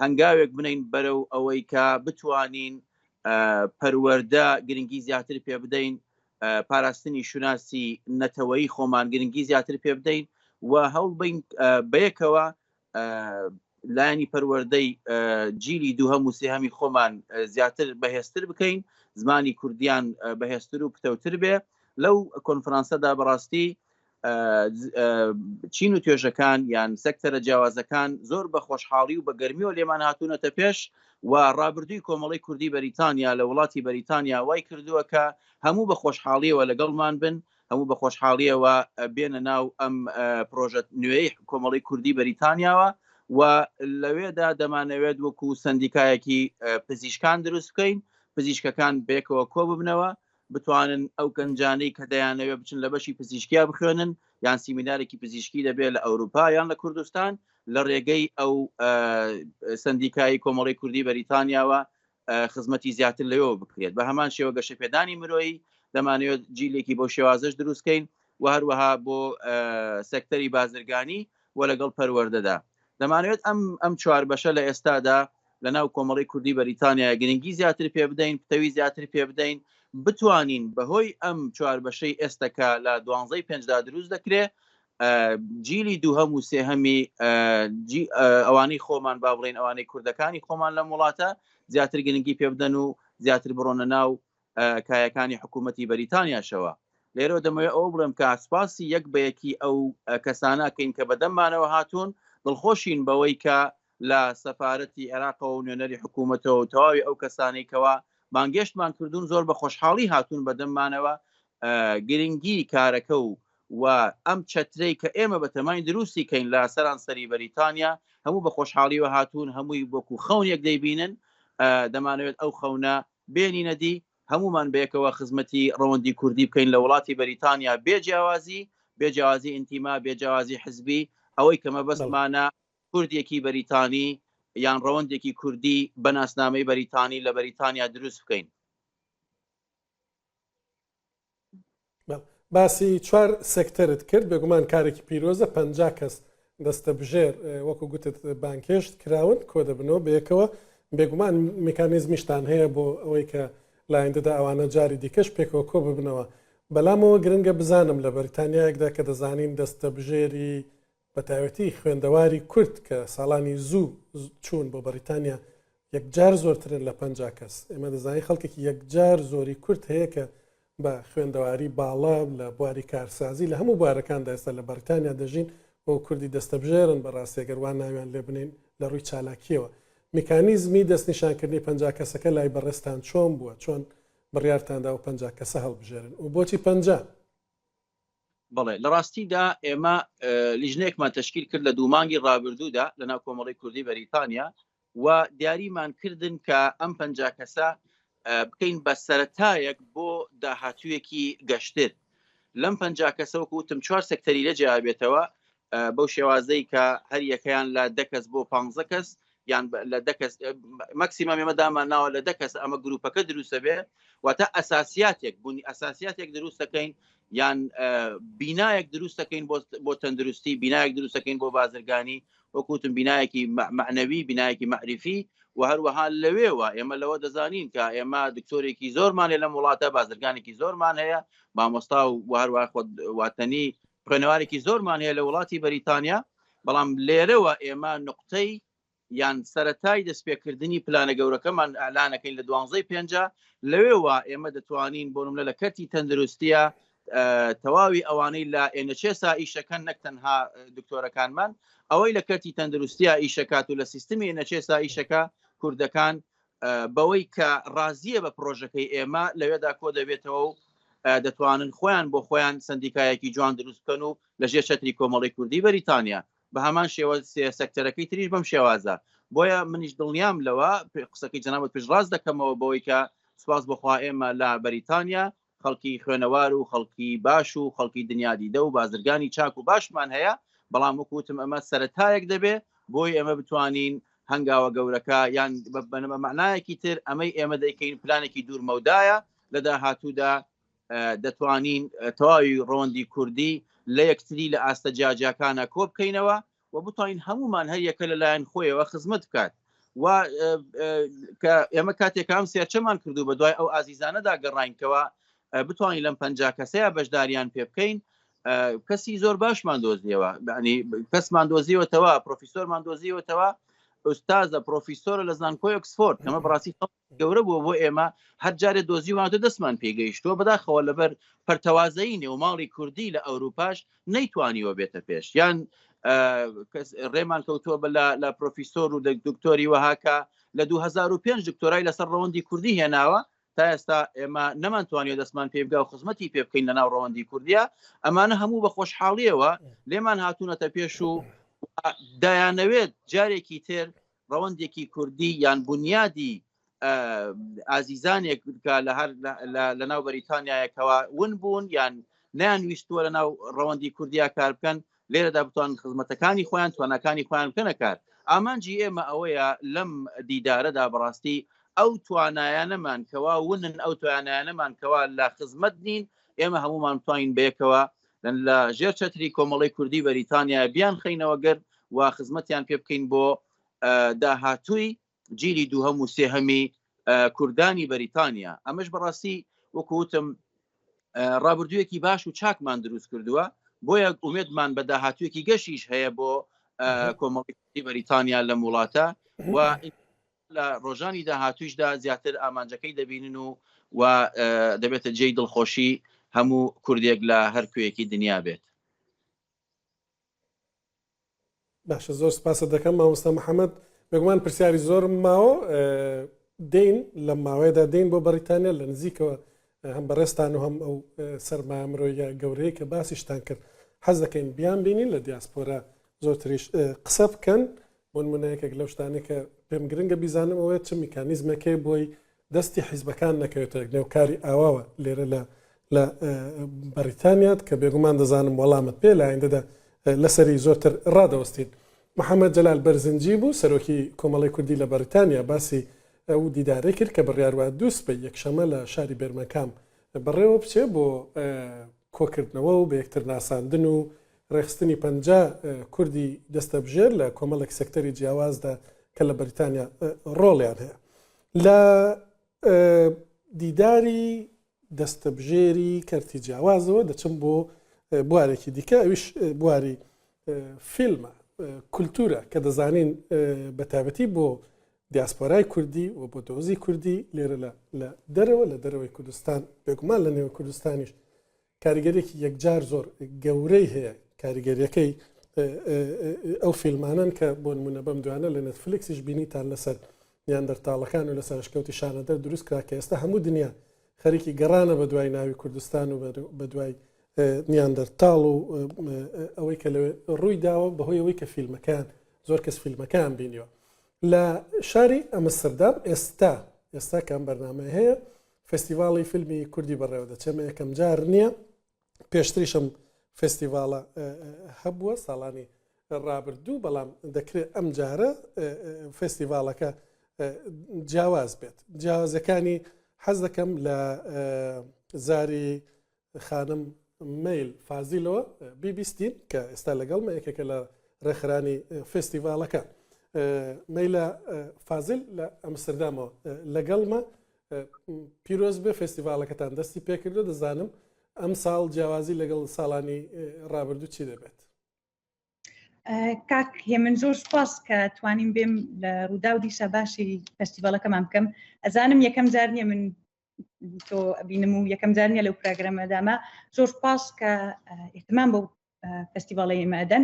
هەنگاوێک بنین بەرەو ئەوەی کە بتوانین پەروەردە گرنگی زیاتر پێ بدەین، پاراستنی شوناسی نەتەوەیی خۆمان گرنگی زیاتر پێ بدەین و هەوڵ بین بەیەکەوە لایانی پەروەردەی جیلی دووهەم و سێهەمی خۆمان زیاتر بەهێزتر بکەین، زمانی کوردیان بەهێزتر و پتەوتر بێ. لەو کۆنفرانسەدا بەڕاستی چین و توێژەکان یان سەکتەرە جیاوازەکان زۆر بە خۆشحاڵی و بە گەرمیەوە لێمان هاتوونەتە پێش و ڕابردووی کۆمەڵی کوردی بەریتانیا لە وڵاتی بەریتانیا وای کردووە کە هەموو بە خۆشحاڵیەوە لەگەڵمان بن، هەموو بە خۆشحاڵیەوە بێنە ناو ئەم پرۆژە نوێی کۆمەڵی کوردی بەریتانیاوە و لەوێدا دەمانەوێت وەکو سندیکایەکی پزیشکان دروست بکەین، پزیشکەکان بێکەوە کۆ ببنەوە بتوانن ئەو گەنجانەی کە دەیانەوێت بچن لە بەشی پزیشکیا بخوێنن یان سیمینارێکی پزیشکی دەبێت لە ئەوروپا یان لە کوردستان لە ڕێگەی ئەو سندیکایی کۆمەڵی کوردی بەریتانیاوە خزمەتی زیاتر لەوێ بکرێت. بە هەمان شێوە گەشەپێدانی مرۆیی دەمانەوێت جیلێکی بۆ شێوازش دروستکەین و هەروەها بۆ سەکتەری بازرگانی و لەگەڵ پەروەردەدا دەمانەوێت ئەم چوار بەشە لە ئێستادا لە ناو کۆمەڵی کوردی بەریتانیا گرنگی زیاتر پێ بدەین، پتەوی زیاتر پێ بدەین، بتوانین بەهۆی ئەم چوار بەشەی ئێستاکە لە 12/5دا دروست دەکرێت جیلی دووهەم و سێهەمی ئەوانەی خۆمان با بڵێن ئەوانەی کوردەکانی خۆمان لەم وڵاتە زیاتر گرنگی پێ بدەن و زیاتر بڕۆنە ناو کایەکانی حکوومەتی بەریتانیاشەوە. لێرە دەمەوێت ئەوە بڵێم کە سوپاسی یەک بەیەکی ئەو کەسانەکەین کە بەدەممانەوە هاتوون، دڵخۆشین بەوەی کە لە سەفارەتی عێراقەوە و نوێنەری حکوومەتەوە و تەواوی ئەو کەسانەی کەوا مانگەشتمان کردوون زۆر بە خۆشحاڵی هاتوون بەدەممانەوە گرنگی کارەکە و ئەم چەترەی کە ئێمە بەتەمای دروستی کەین لە سەرانسەری بەریتانیا هەموو بە خۆشحاڵیوە هاتوون، هەمووی وەکو خەونێک دەیبینن، دەمانەوێت ئەو خەونە بێنینەدی هەمومان بەیەکەوە خزمەتی ڕەوەندی کوردی بکەین لە وڵاتی بەریتانیا بێجیاوازی ئینتیما، بێجیاوازی حزبی، ئەوەی کەمە بەسمانە کوردێکی بەریتانی یان ڕەوەندێکی کوردی بە ناسنامەی بەریتانی لە بەریتانیا دروست بکەین. باسی چوار سەکتەرت کرد، بێگومان کارێکی پیرۆزە 50 کەس دەستە بژێر وەکو گوتت بانکێشت کراون کۆ دەبنەوە بەیەکەوە، بێگومان میکانیزمیشتان هەیە بۆ ئەوەی کە لایەندەدا ئەوانە جاری دیکەش پێکەوە کۆ ببنەوە. بەلامەوە گرنگە بزانم لە بەریتانیایەکدا کە دەزانین دەستە بژێری بەتایبەتی خوێندەواری کورد کە ساڵانی زوو چوون بۆ بەریتانیا یەکجار زۆرترن لە 50 کەس. ئێمە دەزانین خەڵکێکی یەکجار زۆری کورد هەیە کە بە خوێندەواری باڵا لە بواری کارسازی لە هەموو بوارەکاندا ئێستا لە بەریتانیا دەژین بۆ کوردی دەستە بژێرن بەڕاستێگەروان ناویان لێ بنین لە ڕووی چالاکیەوە. میکانیزمی دەستنیشانکردنی 50 کەسەکە لای بەڕێستان چۆن بووە، چۆن بڕیارتاندا و 50 کەسە هەڵبژێرن و بۆچی 50؟ بەڵێ لە ڕاستیدا ئێمە لیژنەیەکمان تشکیل کرد لە دوو مانگی ڕابردوودا لە ناو کۆمەڵی کوردی بەریتانیا و دیاریمان کردن کە ئەم 50 کەسە بکەین بە سەرەتایەک بۆ داهاتوویەکی گەشتر. لەم 50 کەسەوە وتم 4 سەکتەری لە جیابێتەوە بەو شێوازەی کە هەر یەکەیان لە 10 کەس بۆ 15 کەس یان لە 10 کەس مەکسیمەم ئێمە دامان ناوە لە 10 کەس ئەمە گروپەکە دروستە بێ واتە ئەساسیاتێک بوونی ئەساسیاتێک دروستەکەین یان بینایەک دروستەکەین بۆ تەندروستی، بینایەک دروستەکەین بۆ بازرگانی، وەکوتم بینایەکی معنەوی، بینایەکی معریفی و هەروەها لەوێوە ئێمە لەوە دەزانین کە ئێمە دکتۆرێکی زۆرمان لە وڵاتە، بازرگانێکی زۆرمان هەیە، مامۆستا و هەروە واتەنی خوێنەوارێکی زۆرمان هەیە لە وڵاتی بەریتانیا، بەڵام لێرەوە ئێمە نقطەی یان سەرەتای دەستپێکردنی پلانە گەورەکەمان ئەلانەکەین لە 12/5 لەوێوە ئێمە دەتوانین بۆ نمونە لە کەرتی تەندروستیە تەواوی ئەوانەی لە NHS ئیشەکەن نەک تەنها دکتۆرەکانمان ئەوەی لە کەرتی تەندروستیە ئیشەکات و لە سیستمی NHS ئیشەکە کوردەکان بەوەی کە ڕازیە بە پرۆژەکەی ئێمە لەوێدا کۆ دەبێتەوە و دەتوانن خۆیان بۆ خۆیان سندیکایەکی جوان دروست بکەن و لەژێر چەتری کۆمەڵی کوردی بەریتانیا بە هەمان شێوە سەکتەرەکەی تریش بەم شێوازە. بۆیە منیش دڵنیام لەوە قسەکەی جەنابەت پێشڕاست دەکەمەوە بەوەی کە سوپاس بخوا ئێمە لە بەریتانیا خەڵکی خوێنەوار و خەڵکی باش و خەڵکی دنیا دیدە و بازرگانی چاک و باشمان هەیە، بەڵام وەکوتم ئەمە سەرەتایەک دەبێ بۆی ئێمە بتوانین هەنگاوە گەورەکە یان بەنەمە معنایەکی تر ئەمەی ئێمە دەیکەین پلانێکی دوورمەودایە لە داهاتوودا دەتوانین تەواوی ڕەوەندی کوردی لە یەکتری لە ئاستە جیاجیاکانە کۆ بکەینەوە و بتوانین هەمومان هەر یەکە لەلایەن خۆیەوە خزمەت بکات و ئێمە کاتێکام سێرچەمان کردو بە دوای ئەو ئازیزانەدا گەڕینکەوە بتوانین لەم 50 کەسەیە بەشداریان پێ بکەین کەسی زۆر باشمان دۆزیەوە کەسمان دۆزیەوەتەوە پرۆفیسۆرمان دۆزیەوەتەوە ئوستازە پرۆفیسۆرە لە زانکۆی ئۆکسفۆرد ئەمە بەڕاستی گەورە بووە بۆ ئێمە هەر جارێ دۆزیوانتە دەستمان پێگەیشتووە بەداخەوە لەبەر پەرتەوازایی نێوماڵی کوردی لە ئەوروپاش نەیتوانیوە بێتە پێش یان ڕێمان کەوتووە بە لە پرۆفیسۆر و دکتۆری وهاکە لە 2005 دکتۆرای لەسەر ڕەوەندی کوردی هێناوە تا ئێستا ئێمە نەمانتوانێت دەستمان پێ بگا و خزمەتی پێ بکەین لە ناو ڕەوەندی کوردیە ئەمانە هەموو بە خۆشحاڵیەوە لێمان هاتوونەتە پێش و دایانەوێت جارێکی تر ڕەوەندێکی کوردی یان بنیادی ئازیزانێک لە ناو بەریتانیایەکەوە ون بوون یان نەیانویستووە لە ناو ڕەوەندی کوردیا کار بکەن لێرەدا بتوان خزمەتەکانی خۆیان توانەکانی خۆیان بکەنە کار ئامانجی ئێمە ئەوەیە لەم دیدارەدا بەڕاستی ئەو توانایانەمان کەوا ونن ئەو توانایانەمان کەوا لە خزمەت نین ئێمە هەمومان بتوانین بەیەکەوە لە ژێر چەتری کۆمەڵی کوردی بەریتانیا بیان خەینەوە گەر و خزمەتیان پێ بکەین بۆ داهاتووی جیلی دووهەم و سێهەمی کوردانی بەریتانیا ئەمەش بەڕاستی وەکوتم ڕابردوویەکی باش و چاکمان دروست کردووە بۆیە ئومێدمان بە داهاتوویەکی گەشیش هەیە بۆ کۆمەڵی کوردی بەریتانیا لە وڵاتە و لە ڕۆژانی داهاتوویشدا زیاتر ئامانجەکەی دەبینن و دەبێتە جێی دڵخۆشی هەموو کوردێک لە هەر کوێیەکی دنیا بێت. باشە زۆر سپاسە دەکەم مامۆستا محەممەد بێگومان پرسیاری زۆرم ماوە دێین لە ماوەیەدا دێین بۆ بەریتانیا لە نزیکەوە هەم بەڕێستان و هەم ئەو سەرمایە مرۆیە گەورەیە کە باسیشتان کرد حەز دەکەین بیان بینین لە دیاسپۆرا زۆرتریش قسە بکەن بۆ نمونەیەکێک لەو شتانە کە پێم گرنگە بیزانم ئەوەیە چ میکانیزمەکەی بۆی دەستی حیزبەکان نەکەوێتە نێوکاری ئاواوە لێرە لە بەریتانیات کە بێگومان دەزانم وەڵامت پێ لە ئایندەدا لەسەری زۆرتر ڕادەوەستین. محەممەد جەلال بەرزنجی بوو سەرۆکی کۆمەڵی کوردی لە بەریتانیا باسی ئەو دیدارەی کرد کە بڕیاروا دووسبە یەکشەمە لە شاری بێرمەکام بەڕێوە بچێ بۆ کۆکردنەوە و بە یەکتر ناساندن و ڕێخستنی 50 کوردی دەستەبژێر لە کۆمەڵێک سەکتەری جیاوازدا کە لە بەریتانیا ڕۆڵیان هەیە لە دیداری دەستەبژێری کەرتی جیاوازەوە دەچم بۆ بوارێکی دیکە ئەویش بواری فیلمە کولتورە کە دەزانین بەتابەتی بۆ دیاسپۆرای کوردی و بۆ دۆزی کوردی لێرە لە دەرەوەی کوردستان بێگومان لە نێوە کوردستانیش کاریگەرێکی یەکجار زۆر گەورەی هەیە کاریگەریەکەی ئەو فیلمانن کە بۆ نمونە بەم دوانە لە نەتفلیکسیش بینیتان لەسەر نیاندەرتاڵەکان و لەسەر شکەوتی شانەدەر دروست کرا کە ئێستا هەموو دنیا خەریکی گەڕانە بە دوای ناوی کوردستان و بە دوای نیاندەرتاڵ و ئەوەی کە لەوێ ڕووی داوە بەهۆی ئەوەی کە فیلمەکان زۆر کەس فیلمەکان بینیوە لە شاری ئەمستردام ئێستا کەم بەرنامە هەیە فستیڤاڵی فیلمی کوردی بەڕێوە دەچێمە یەکەم جار نییە پێشتریشم فستیڤالە هەبووە ساڵانی ڕابردوو بەڵام دەکرێت ئەم جارە فستیڤالەکە جیاواز بێت جیاوازەکانی حەز دەکەم لە زاری خانم میل فازیلەوە بیبیستین کە ئێستا لەگەڵمە یەکێکە لە ڕێکخرانی فستیڤالەکە میلە فازیل لە ئەمستردامەوە لەگەڵمە پیرۆز بێ فستیڤالەکەتان دەستی پێکردو دەزانم ئەم ساڵ جیاوازی لەگەڵ ساڵانی ڕابردوو چی دەبێت کاک هێمن زۆر سپاس کە توانیم بێم لە ڕوودا و دیسە باشی فستیڤالەکەمان بکەم ئەزانم یەکەم جار نییە من تۆ بینم و یەکەم جار نییە لەو پروگرامەدامە زۆر سپاس کە احتمام بۆ فستیڤاڵی ئێمەدەن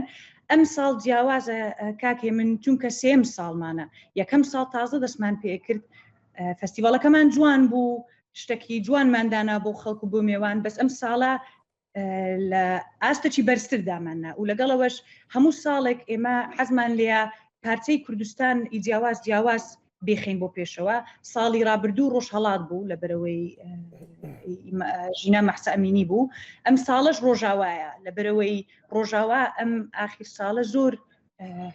ئەم ساڵ جیاوازە کاک هێمن چونکە سێم ساڵمانە یەکەم ساڵ تازە دەستمان پێ کرد فستیڤالەکەمان جوان بوو شتێکی جوانماندانا بۆ خەڵکو بۆ میێوان بەس ئەم ساڵە لە ئاستەی بەرزتر داماننا و لەگەڵەوەش هەموو ساڵێک ئێمە حەزمان لێە پارچەی کوردستان جیاواز بێخین بۆ پێشەوە ساڵی ڕابردوو ڕۆژهەڵات بوو لە بەرەوەی ژینە مەحسا ئەمینی بوو ئەم ساڵش ڕۆژاوایە لە بەرەوەی ڕۆژاوا ئەم ئاخیر ساڵە زۆر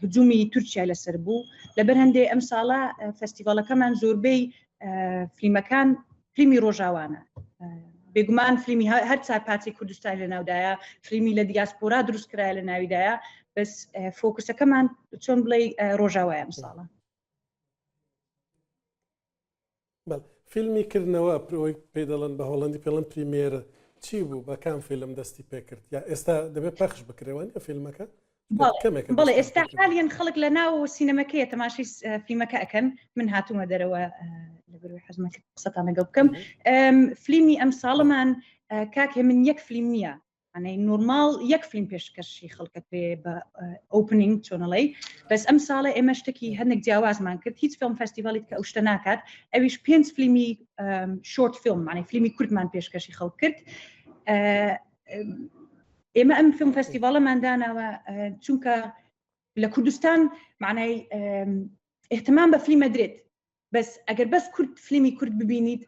هجومی تورکیا لەسەر بوو لەبەر هەندێ ئەم ساڵە فستیڤالەکەمان زۆربەی فیلمەکان فیلمی ڕۆژاوانە بێگومان فیلمی هەر چار پارچەی کوردستان لە ناودایە فیلمی لە دیاسپۆرا دروست کرایە لە ناویدایە بەس فۆکسەکەمان چۆن بڵێ ڕۆژاوایە ئەم ساڵە فیلمی کردنەوە ئەوی پێ دەڵێن بە هۆڵندی پێڵەن پریمێرە چی بوو بە کام فیلم دەستی پێکرد یا ئێستا دەبێت پەخش بکرێوان یا فیلمەکە بەڵێ ئێستا حالیان خەڵک لە ناو سینەمەکەیە تەماشای فیلمەکە ئەکەن من هاتوومە دەرەوە لەبەروی حەزمەکە قسەتان لەگەڵ بکەم فیلمی ئەم ساڵەمان کاکێ من یەک فیلم نییە ئەنەی نورمال یەک فیلم پێشکەشی خەڵکە پێ بە ئۆپنینگ چۆنەڵی بەس ئەم ساڵە ئێمە شتێکی هەندێک جیاوازمان کرد هیچ فیلم فەستیڤالیت کە ئەو شتە ناکات ئەویش 5 فیلمی شۆرت فیلم معنی فیلمی کوردمان پێشکەشی خەڵک کرد ئێمە ئەم فیلم فەستیڤاڵەمان داناوە چونکە لە کوردستان معنای احتمام بە فیلمە درێت بەس ئەگەر بەس کورد فیلمی کورد ببینیت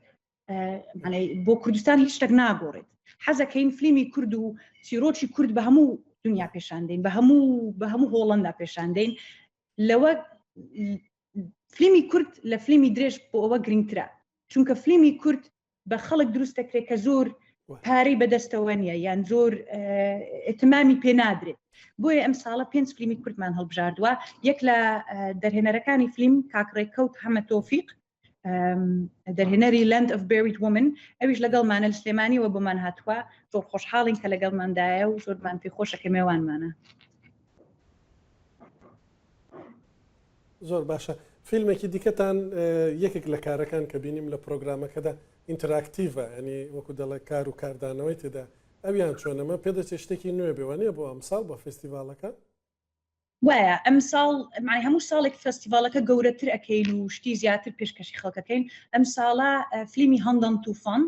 معنای بۆ کوردستان هیچ شتێک ناگۆڕێت حەزەکەین فیلمی کورد و چیرۆکی کورد بە هەموو دنیا پێشاندەین بە هەموو هۆڵەندا پێشاندەین لەوە فیلمی کورد لە فیلمی درێژ بۆ ئەوە گرنگترە چونکە فیلمی کورد بە خەڵک دروست دەکرێت کە زۆر پارەی بەدەستەوە نیە یان زۆر ئێتمامی پێ نادرێت بۆیە ئەم ساڵە 5 فیلمی کوردمان هەڵبژاردووە یەک لە دەرهێنەرەکانی فیلم کاکڕێککەوت حەمە تۆفیق دەرهێنەری Land of Buried Women ئەویش لەگەڵمانە لە سلێمانیەوە بۆمان هاتووە زۆر خۆشحاڵین کە لەگەڵماندایە و زۆرمان پێ خۆشەکە میێوانمانە زۆر باشە فیلمێکی دیکەتان یەکێک لە کارەکان کە بینیم لە پرۆگرامەکەدا ئینتراکتیڤە ینی وەکو دەڵێ کار و کاردانەوەی تێدا ئەویان چۆنەمە پێدەچێت شتێکی نوێ بێوانێ بۆ ئەمساڵ بە فستیڤالەکە وایە ئەم ساڵ معنی هەموو ساڵێک فستیڤالەکە گەورەتر ئەکەین و شتی زیاتر پێشکەشی خەڵکەکەین ئەم ساڵە فیلمی هەندان تووفان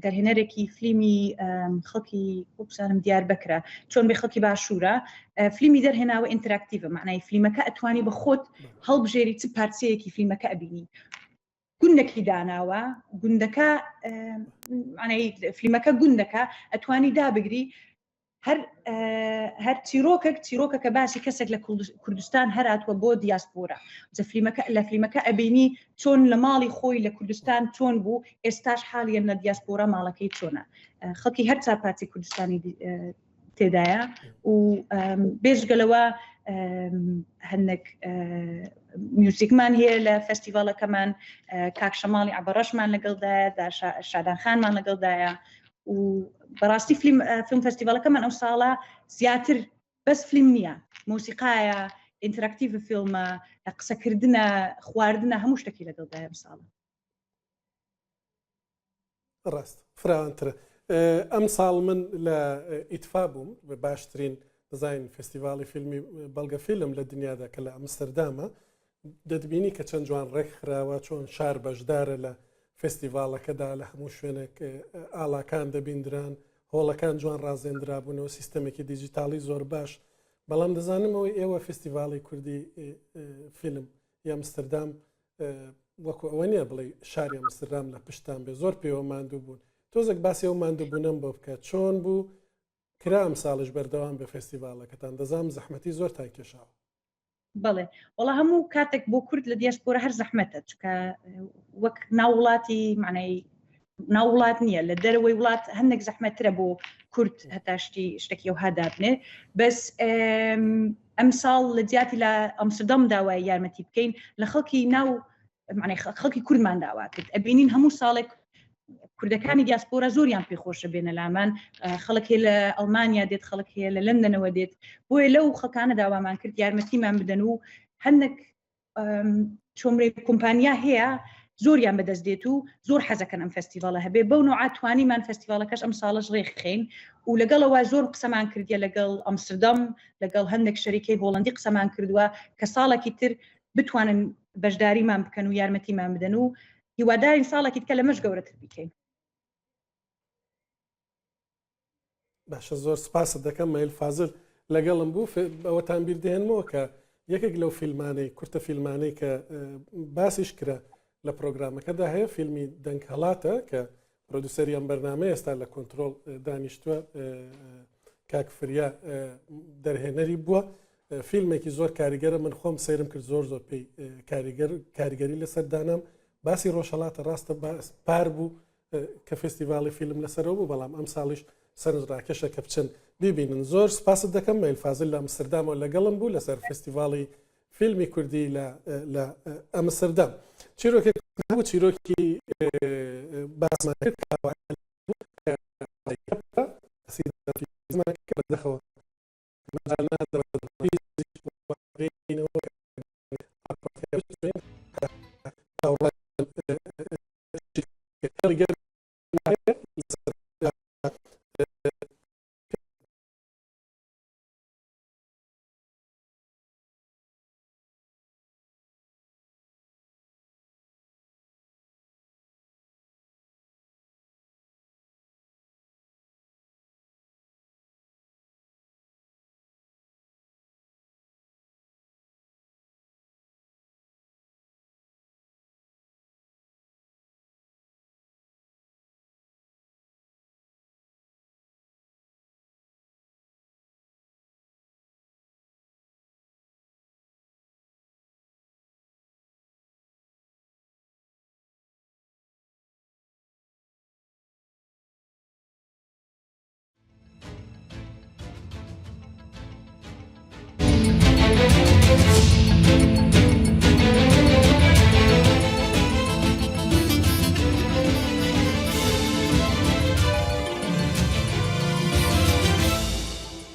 دەرهێنەرێکی فیلمی خەڵکی بزانم دیار بکرا چۆن بێ خەڵکی باشوورە فیلمی دەرهێناوە ئینتراکتیڤە معنای فیلمەکە ئەتوانی بە خۆت هەڵبژێری چ پارچەیەکی فیلمەکە ئەبینی گوندێکی داناوە گوندەکە فیلمەکە گوندەکە ئەتوانی دابگری هەر چیرۆکەکە باسی کەسێک لە کوردستان هەراتوە بۆ دیاسپۆرا لە فیلمەکە ئەبینی چۆن لە ماڵی خۆی لە کوردستان چۆن بوو ئێستاش حالیان لە دیاسپۆرا ماڵەکەی چۆنە خەڵکی هەر چاپاتی کوردستانی تێدایە و بێژگەلەوە هەندێک میوزیکمان هەیە لە فستیڤالەکەمان کاک شەماڵی عەبەڕەشمان لەگەڵدایە شادان خانمان لەگەڵدایە و بەڕاستی فیلم فستیڤالەکەمان ئەو ساڵە زیاتر بەس فیلم نییە مۆسیقایە ئینتراکتیڤ فیلمە قسەکردنە خواردنە هەموو شتێکی لەگەڵدایە ئەم ساڵە ڕاست فراوانترە ئەم ساڵ من لە ئیتفا بووم بە باشترین دەزین فستیڤاڵی فیلمی بەڵگە فیلم لە دنیادا کە لە ئەمستەردامە دەتبینی کە چەند جوان ڕێک خراوە چۆن شار بەشدارە لە فستیڤالەکەدا لە هەموو شوێنێک ئاڵاکان دەبیندران هۆڵەکان جوان ڕازێنرابوونەوە سیستەمێکی دیجیتاڵی زۆر باش بەڵام دەزانمەوەی ئێوە فستیڤاڵی کوردی فیلم یا ئەمستەردام وەکو ئەوە نییە بڵێ شاری ئەمستەردام لە پشتان بێ زۆر پێوە ماندوو بوون تۆزێک باسی ئەو ماندووبوونم بۆ بکات چۆن بوو کرا ئەم ساڵش بەردەوام بە فستیڤالەکەتان دەزانم زەحمەتی زۆرتان کێشاوە بەڵێ وڵا هەموو کاتێک بۆ کورد لە دیاسپۆرە هەر زەحمەتە چکە وەک ناوڵاتی معنای ناوڵات نییە لە دەرەوەی وڵات هەندێک زەحمەترە بۆ کورد هەتاشتی شتێکی ئەو هادابنێ بەس ئەم ساڵ لە جیاتی لە ئەمستەردام داوای یارمەتی بکەین لە خەڵکی ناو معنای خەڵکی کوردمان داوا کرد ئەبینین هەموو ساڵێک کوردەکانی دیاسپۆرە زۆریان پێخۆشە بێنە لامان خەڵک هەیە لە ئەڵمانیا دێت خەڵک هەیە لە لەندەنەوە دێت بۆیە لەو خەڵکانە داوامان کرد یارمەتیمان بدەن و هەندێک چۆمرەی کۆمپانیا هەیە زۆریان بەدەست دێت و زۆر حەزەکەن ئەم فستیڤالە هەبێ بەو نوعاتوانیمان فستیڤالەکەش ئەم ساڵش ڕێکخین و لەگەڵەوە زۆر قسەمان کردیە لەگەڵ ئەمستەردام لەگەڵ هەندێک شەریکەی هۆڵندی قسەمان کردووە کە ساڵێکی تر بتوانن بەشداریمان بکەن و یارمەتیمان بدەن و هیوادارین ساڵێکی کە لەمەش گەورەتر بیکەین باشە زۆر سپاسە دەکەم مەیل فازل لەگەڵم بوو ئەوەتان بیر دێنمەوە کە یەکێک لەو فیلمانەی کورتە فیلمانەی کە باسیش کرا لە پرۆگرامەکەدا هەیە فیلمی دەنگ هەڵاتە کە پرۆدوسەری ئەم بەرنامە ئێستا لە کۆنتترۆل دانیشتووە کاکفریا دەرهێنەری بووە فیلمێکی زۆر کاریگەرە من خۆم سەیرم کرد زۆر زۆر پێی کاریگەری لەسەر دانام باسی ڕۆژهەڵاتە ڕاستە پار بوو کە فستیڤاڵی فیلم لەسەرەوە بوو بەڵام ئەم ساڵیش سەرنجڕاکێشە کە بچن ببینن زۆر سپاست دەکەم مەیل فازل لە ئەمستەردامەوە لەگەڵم بوو لەسەر فستیڤاڵی فیلمی کوردی لە ئەمستەردام چیرۆکێک چیرۆکی باسمان کرد